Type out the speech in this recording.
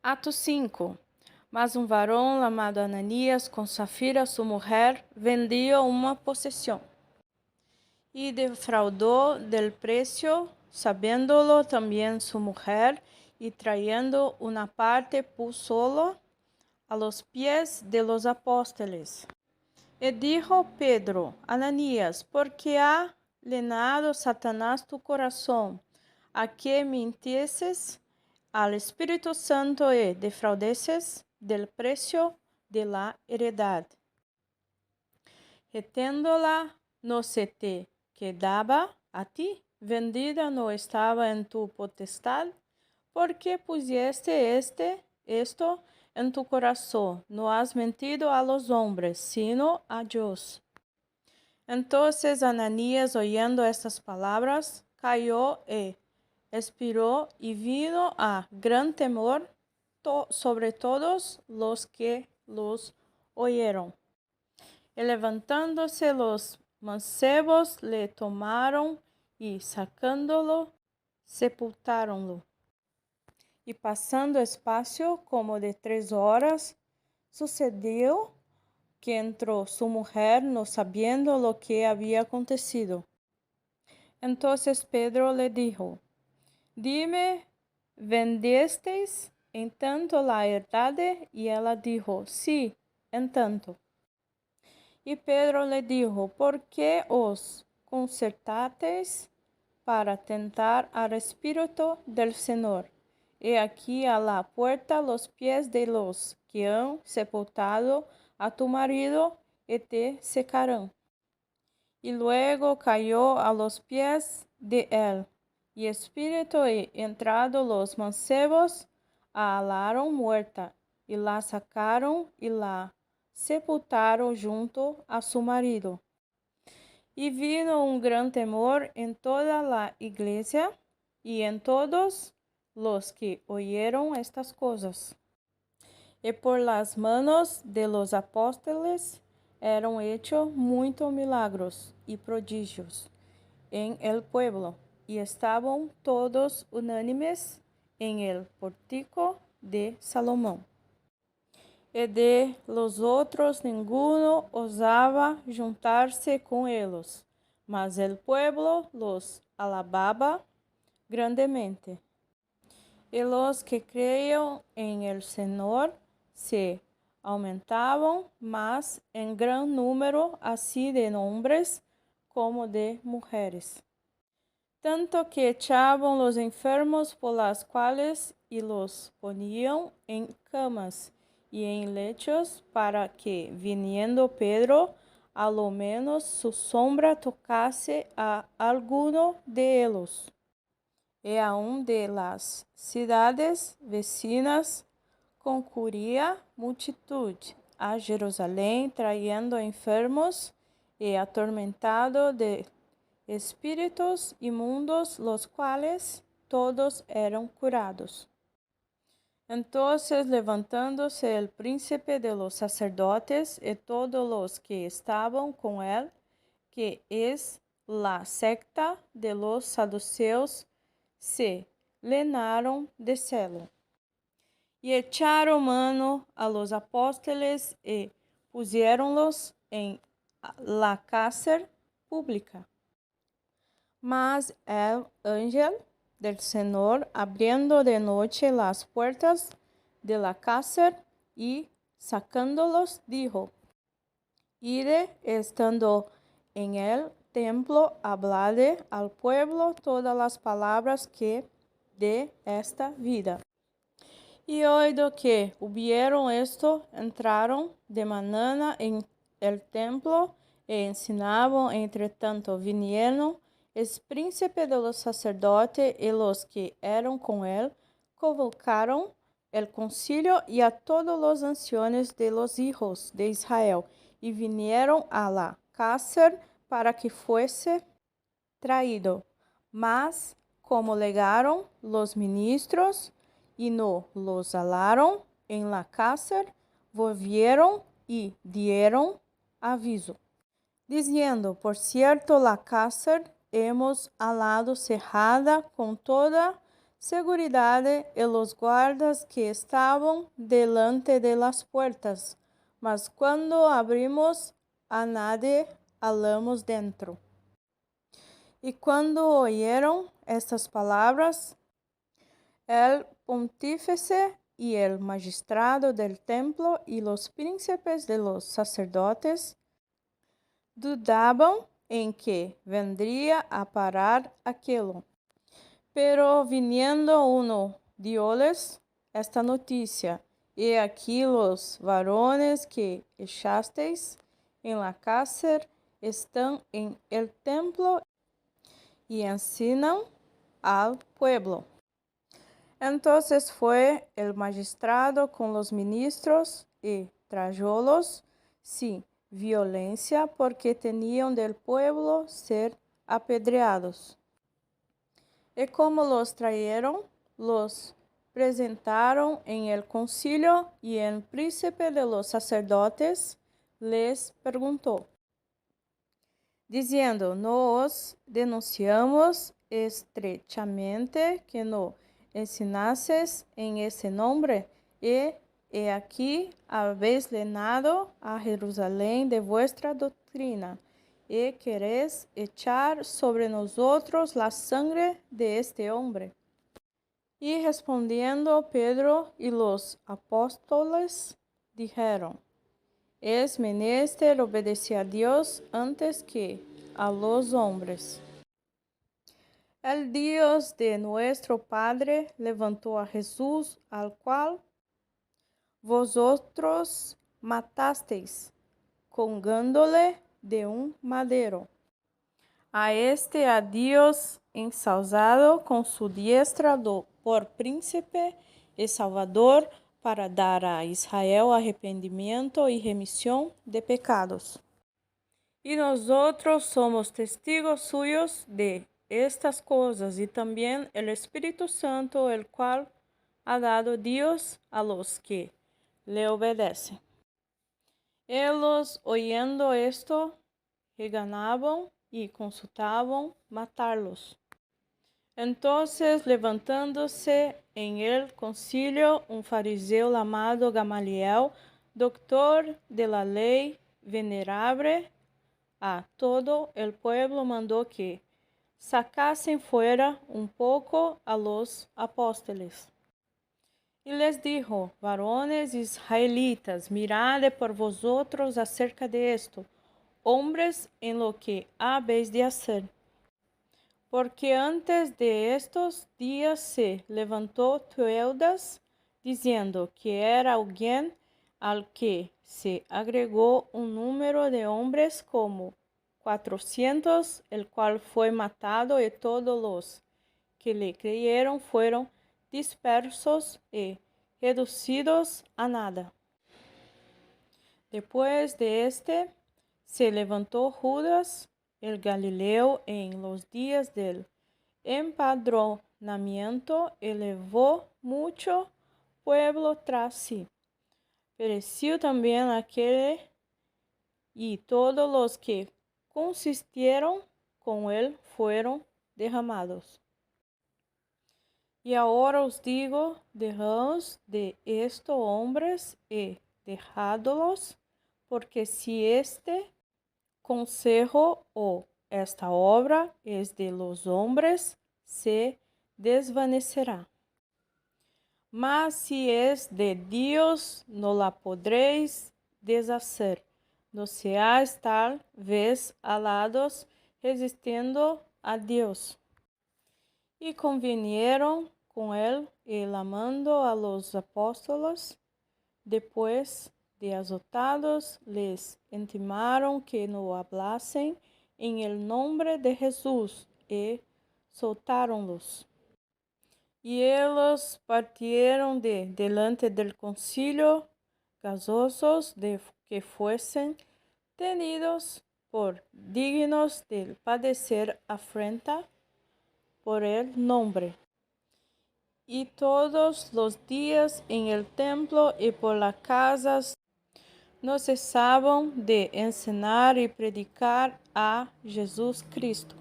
Atos 5. Mas um varão chamado Ananias, com Safira, sua mulher, vendió uma posesión y defraudó del precio, sabiéndolo también su mujer, y trayendo una parte púsolo a los pies de los apóstoles. Y dijo Pedro: Ananías, ¿por qué ha llenado Satanás tu corazón, a que mintieses al Espíritu Santo y defraudeces del precio de la heredad? Retendo-la no se te quedaba a ti, vendida no estaba en tu potestad, porque pusiste esto en tu corazón, no has mentido a los hombres, sino a Dios. Entonces Ananías, oyendo estas palabras, cayó y expiró, y vino a gran temor sobre todos los que los oyeron. Y levantándose los mancebos, le tomaron y sacándolo, sepultáronlo. Y pasando espacio como de 3 horas, sucedió que entró su mujer, no sabiendo lo que había acontecido. Entonces Pedro le dijo: Dime, ¿vendisteis en tanto la heredad? Y ella dijo: Sí, en tanto. Y Pedro le dijo: ¿Por qué os concertasteis para tentar al Espíritu del Señor? He aquí a la puerta los pies de los que han sepultado a tu marido, y te secarán. Y luego cayó a los pies de él, y espíritu y entrado los mancebos, a hallaron muerta, y la sacaron y la sepultaron junto a su marido. Y vino un gran temor en toda la iglesia y en todos los que oyeron estas cosas. Y por las manos de los apóstoles eran hechos muchos milagros y prodigios en el pueblo, y estaban todos unánimes en el pórtico de Salomón. Y de los otros ninguno osaba juntarse con ellos, mas el pueblo los alababa grandemente. Y los que creían en el Señor se aumentaban más en gran número, así de hombres como de mujeres. Tanto que echaban los enfermos por las cuales y los ponían en camas y en lechos, para que, viniendo Pedro, a lo menos su sombra tocase a alguno de ellos. Y aun de las ciudades vecinas concurría multitud a Jerusalén, trayendo enfermos y atormentados de espíritus inmundos, los cuales todos eran curados. Entonces, levantándose el príncipe de los sacerdotes y todos los que estaban con él, que es la secta de los saduceos, se llenaron de celo, y echaron mano a los apóstoles y pusiéronlos en la cárcel pública. Mas el ángel del Señor, abriendo de noche las puertas de la cárcel y sacándolos, dijo: Ide, estando en el templo, hablade al pueblo todas las palabras que de esta vida. Y oído que hubieron esto, entraron de mañana en el templo e enseñaban. Entre tanto vinieron el príncipe de los sacerdotes y los que eran con él, convocaron el concilio y a todos los ancianos de los hijos de Israel, y vinieron a la cárcel para que fuese traído. Mas, como legaron los ministros y no los hallaron en la cárcel, volvieron y dieron aviso, diciendo: por cierto, la cárcel hemos hallado cerrada con toda seguridad y los guardas que estaban delante de las puertas, mas cuando abrimos a nadie hallamos dentro. Y cuando oyeron estas palabras, el pontífice y el magistrado del templo y los príncipes de los sacerdotes dudaban en que vendría a parar aquello. Pero viniendo uno, dióles esta noticia: he aquí los varones que echasteis en la cárcel están en el templo y enseñan al pueblo. Entonces fue el magistrado con los ministros y trayólos sin violencia, porque tenían del pueblo ser apedreados. Y como los trajeron, los presentaron en el concilio, y el príncipe de los sacerdotes les preguntó, diciendo: ¿no os denunciamos estrechamente que no enseñases en ese nombre? Y he aquí habéis llenado a Jerusalén de vuestra doctrina, y queréis echar sobre nosotros la sangre de este hombre. Y respondiendo Pedro y los apóstoles dijeron: es menester obedecer a Dios antes que a los hombres. El Dios de nuestro Padre levantó a Jesús, al cual vosotros matasteis, colgándole de un madero. A este ha Dios ensalzado con su diestra por príncipe y salvador, para dar a Israel arrepentimiento y remisión de pecados. Y nosotros somos testigos suyos de estas cosas, y también el Espíritu Santo, el cual ha dado Dios a los que le obedecen. Ellos, oyendo esto, reganaban y consultaban matarlos. Entonces, levantándose en el concilio un fariseo llamado Gamaliel, doctor de la ley, venerable a todo el pueblo, mandó que sacasen fuera un poco a los apóstoles. Y les dijo: varones israelitas, mirad por vosotros acerca de esto, hombres, en lo que habéis de hacer. Porque antes de estos días se levantó Teudas, diciendo que era alguien al que se agregó un número de hombres como 400, el cual fue matado, y todos los que le creyeron fueron dispersos y reducidos a nada. Después de este, se levantó Judas el Galileo en los días del empadronamiento y llevó mucho pueblo tras sí. Pereció también aquel y todos los que consistieron con él fueron derramados. Y ahora os digo: dejaos de estos hombres y dejadlos, porque si este consejo o esta obra es de los hombres, se desvanecerá. Mas si es de Dios, no la podréis deshacer. No seáis tal vez alados, resistiendo a Dios. Y convinieron con él, y llamando a los apóstoles, después de azotados, les intimaron que no hablasen en el nombre de Jesús, y soltáronlos. Y ellos partieron de delante del concilio, gozosos de que fuesen tenidos por dignos de padecer afrenta por el nombre. Y todos los días en el templo y por las casas no cesaban de enseñar y predicar a Jesús Cristo.